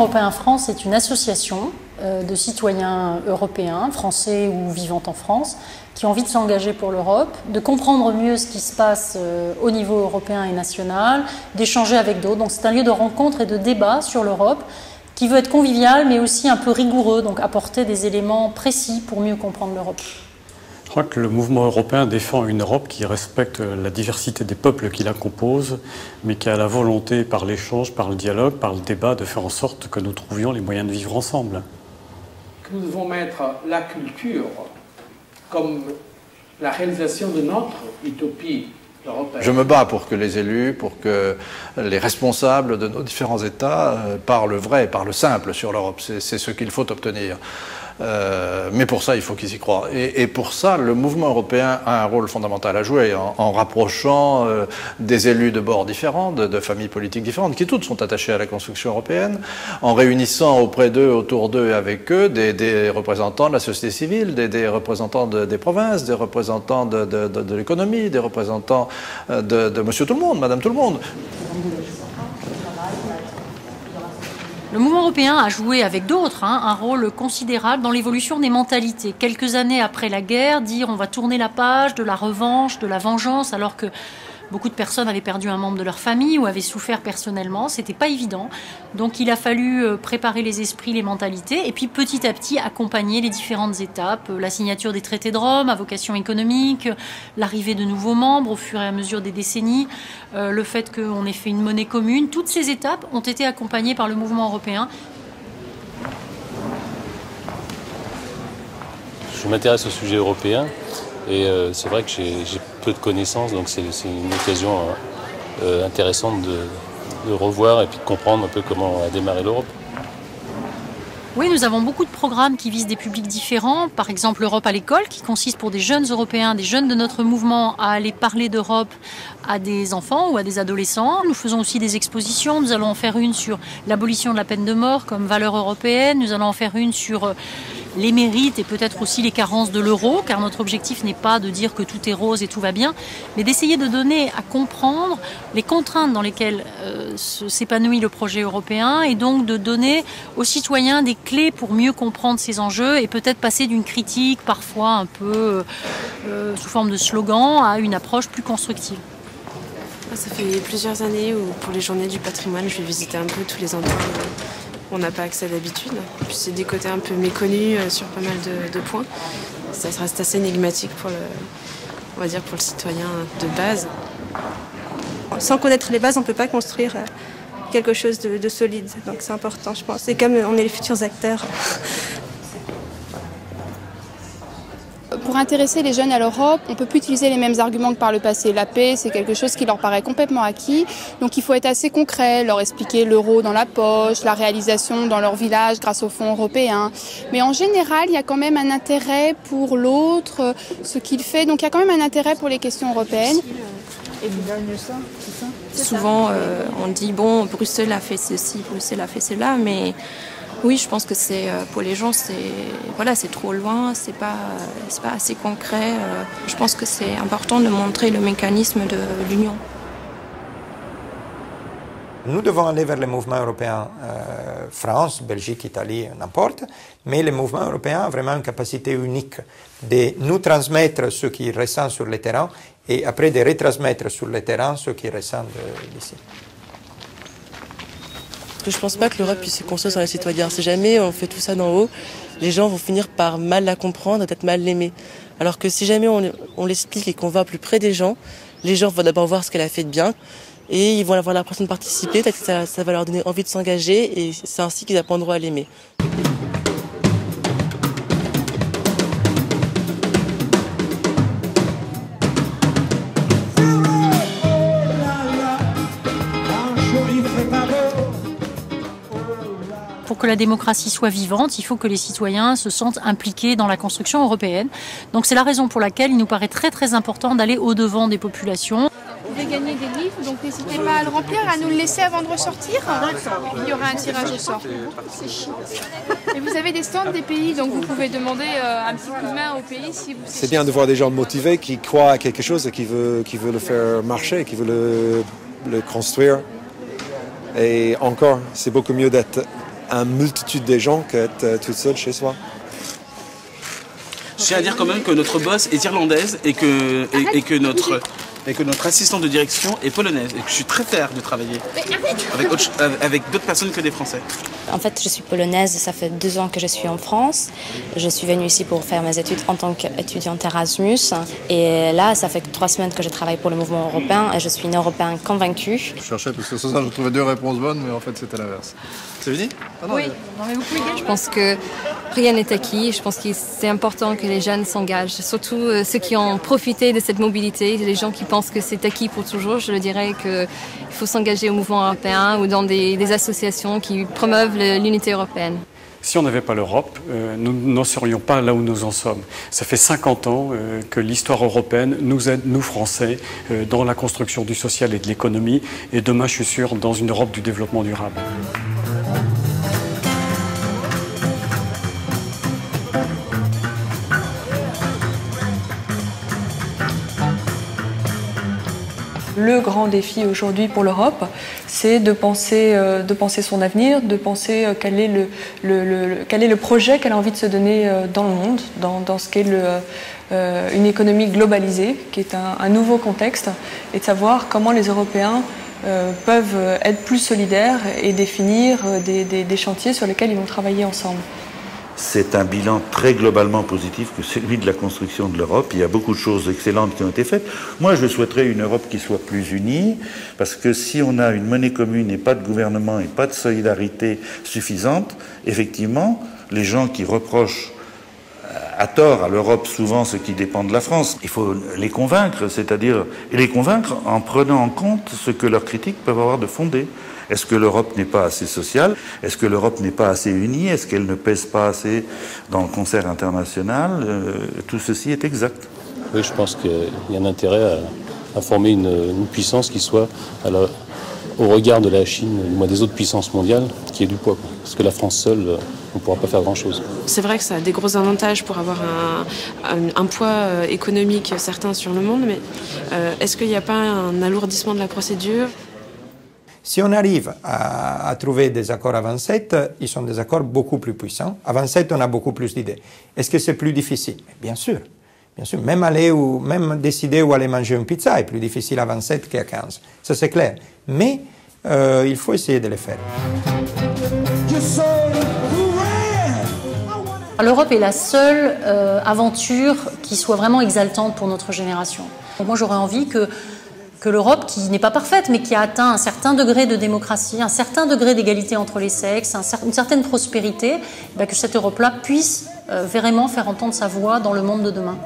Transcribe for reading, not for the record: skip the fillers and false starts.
européen France est une association de citoyens européens, français ou vivant en France, qui ont envie de s'engager pour l'Europe, de comprendre mieux ce qui se passe au niveau européen et national, d'échanger avec d'autres. Donc c'est un lieu de rencontre et de débat sur l'Europe qui veut être convivial mais aussi un peu rigoureux, donc apporter des éléments précis pour mieux comprendre l'Europe. Je crois que le mouvement européen défend une Europe qui respecte la diversité des peuples qui la composent, mais qui a la volonté, par l'échange, par le dialogue, par le débat, de faire en sorte que nous trouvions les moyens de vivre ensemble. Que nous devons mettre la culture comme la réalisation de notre utopie européenne. Je me bats pour que les élus, pour que les responsables de nos différents États parlent vrai, parlent simple sur l'Europe. C'est ce qu'il faut obtenir. Mais pour ça, il faut qu'ils y croient. Et pour ça, le mouvement européen a un rôle fondamental à jouer en rapprochant des élus de bords différents, de familles politiques différentes, qui toutes sont attachées à la construction européenne, en réunissant auprès d'eux, autour d'eux et avec eux, des représentants de la société civile, des représentants des provinces, des représentants de l'économie, des représentants de Monsieur Tout-le-Monde, Madame Tout-le-Monde. Le mouvement européen a joué avec d'autres un rôle considérable dans l'évolution des mentalités. Quelques années après la guerre, dire on va tourner la page de la revanche, de la vengeance, alors que beaucoup de personnes avaient perdu un membre de leur famille ou avaient souffert personnellement, c'était pas évident. Donc il a fallu préparer les esprits, les mentalités, et puis petit à petit accompagner les différentes étapes. La signature des traités de Rome à vocation économique, l'arrivée de nouveaux membres au fur et à mesure des décennies, le fait qu'on ait fait une monnaie commune, toutes ces étapes ont été accompagnées par le mouvement européen. Je m'intéresse au sujet européen. Et c'est vrai que j'ai peu de connaissances, donc c'est une occasion intéressante de revoir et puis de comprendre un peu comment a démarré l'Europe. Oui, nous avons beaucoup de programmes qui visent des publics différents. Par exemple, l'Europe à l'école, qui consiste pour des jeunes Européens, des jeunes de notre mouvement, à aller parler d'Europe à des enfants ou à des adolescents. Nous faisons aussi des expositions. Nous allons en faire une sur l'abolition de la peine de mort comme valeur européenne. Nous allons en faire une sur les mérites et peut-être aussi les carences de l'euro, car notre objectif n'est pas de dire que tout est rose et tout va bien, mais d'essayer de donner à comprendre les contraintes dans lesquelles s'épanouit le projet européen et donc de donner aux citoyens des clés pour mieux comprendre ces enjeux et peut-être passer d'une critique parfois un peu sous forme de slogan à une approche plus constructive. Ça fait plusieurs années où pour les journées du patrimoine, je vais visiter un peu tous les endroits où on n'a pas accès d'habitude. Puis c'est des côtés un peu méconnus sur pas mal de points. Ça reste assez énigmatique pour on va dire pour le citoyen de base. Sans connaître les bases, on ne peut pas construire quelque chose de solide. Donc c'est important, je pense. C'est comme on est les futurs acteurs. Pour intéresser les jeunes à l'Europe, on ne peut plus utiliser les mêmes arguments que par le passé. La paix, c'est quelque chose qui leur paraît complètement acquis. Donc il faut être assez concret, leur expliquer l'euro dans la poche, la réalisation dans leur village grâce aux fonds européens. Mais en général, il y a quand même un intérêt pour l'autre, ce qu'il fait. Donc il y a quand même un intérêt pour les questions européennes. Et vous gagnez ça, c'est ça ? Souvent, on dit, bon, Bruxelles a fait ceci, Bruxelles a fait cela, mais oui, je pense que c'est pour les gens, c'est trop loin, c'est pas assez concret. Je pense que c'est important de montrer le mécanisme de l'Union. Nous devons aller vers le mouvement européen, France, Belgique, Italie, n'importe, mais le mouvement européen a vraiment une capacité unique de nous transmettre ce qui ressent sur le terrain et après de retransmettre sur le terrain ce qui ressent d'ici. Je ne pense pas que l'Europe puisse se construire sans les citoyens. Si jamais on fait tout ça d'en haut, les gens vont finir par mal la comprendre et peut-être mal l'aimer. Alors que si jamais on l'explique et qu'on va plus près des gens, les gens vont d'abord voir ce qu'elle a fait de bien et ils vont avoir l'impression de participer, peut-être que ça va leur donner envie de s'engager et c'est ainsi qu'ils apprendront à l'aimer. Pour que la démocratie soit vivante, il faut que les citoyens se sentent impliqués dans la construction européenne. Donc c'est la raison pour laquelle il nous paraît très très important d'aller au-devant des populations. Vous pouvez gagner des livres, donc n'hésitez pas à le remplir, à nous le laisser avant de ressortir. Il y aura un tirage au sort. Et vous avez des stands des pays, donc vous pouvez demander un petit coup de main au pays si vous... C'est bien de voir des gens motivés qui croient à quelque chose et qui veulent le faire marcher, qui veulent le construire. Et encore, c'est beaucoup mieux d'être une multitude de gens qu'être toute seule chez soi. Je tiens à dire quand même que notre boss est irlandaise et que notre assistante de direction est polonaise et que je suis très fier de travailler avec d'autres personnes que des Français. En fait, je suis polonaise, ça fait 2 ans que je suis en France. Je suis venue ici pour faire mes études en tant qu'étudiante Erasmus. Et là, ça fait 3 semaines que je travaille pour le mouvement européen et je suis une européenne convaincue. Je cherchais parce que ça, je trouvais 2 réponses bonnes, mais en fait, c'était l'inverse. C'est fini? Oui, je pense que rien n'est acquis. Je pense que c'est important que les jeunes s'engagent, surtout ceux qui ont profité de cette mobilité, les gens qui pensent que c'est acquis pour toujours. Je le dirais qu'il faut s'engager au mouvement européen ou dans des associations qui promeuvent l'unité européenne. Si on n'avait pas l'Europe, nous n'en serions pas là où nous en sommes. Ça fait 50 ans que l'histoire européenne nous aide, nous Français, dans la construction du social et de l'économie, et demain, je suis sûr, dans une Europe du développement durable. Le grand défi aujourd'hui pour l'Europe, c'est de penser son avenir, de penser quel est le projet qu'elle a envie de se donner dans le monde, dans ce qu'est une économie globalisée, qui est un nouveau contexte, et de savoir comment les Européens peuvent être plus solidaires et définir des chantiers sur lesquels ils vont travailler ensemble. C'est un bilan très globalement positif que celui de la construction de l'Europe. Il y a beaucoup de choses excellentes qui ont été faites. Moi, je souhaiterais une Europe qui soit plus unie, parce que si on a une monnaie commune et pas de gouvernement et pas de solidarité suffisante, effectivement, les gens qui reprochent à tort à l'Europe souvent ce qui dépend de la France, il faut les convaincre, c'est-à-dire les convaincre en prenant en compte ce que leurs critiques peuvent avoir de fondé. Est-ce que l'Europe n'est pas assez sociale? Est-ce que l'Europe n'est pas assez unie? Est-ce qu'elle ne pèse pas assez dans le concert international? Tout ceci est exact. Oui, je pense qu'il y a un intérêt à former une puissance qui soit au regard de la Chine, ou des autres puissances mondiales, qui ait du poids. Parce que la France seule, on ne pourra pas faire grand-chose. C'est vrai que ça a des gros avantages pour avoir un poids économique certain sur le monde, mais est-ce qu'il n'y a pas un alourdissement de la procédure? Si on arrive à trouver des accords à 27, ils sont des accords beaucoup plus puissants. À 27, on a beaucoup plus d'idées. Est-ce que c'est plus difficile? Bien sûr. Bien sûr. Même décider où aller manger une pizza est plus difficile à 27 qu'à 15. Ça, c'est clair. Mais il faut essayer de le faire. L'Europe est la seule aventure qui soit vraiment exaltante pour notre génération. Et moi, j'aurais envie que l'Europe, qui n'est pas parfaite, mais qui a atteint un certain degré de démocratie, un certain degré d'égalité entre les sexes, une certaine prospérité, que cette Europe-là puisse vraiment faire entendre sa voix dans le monde de demain.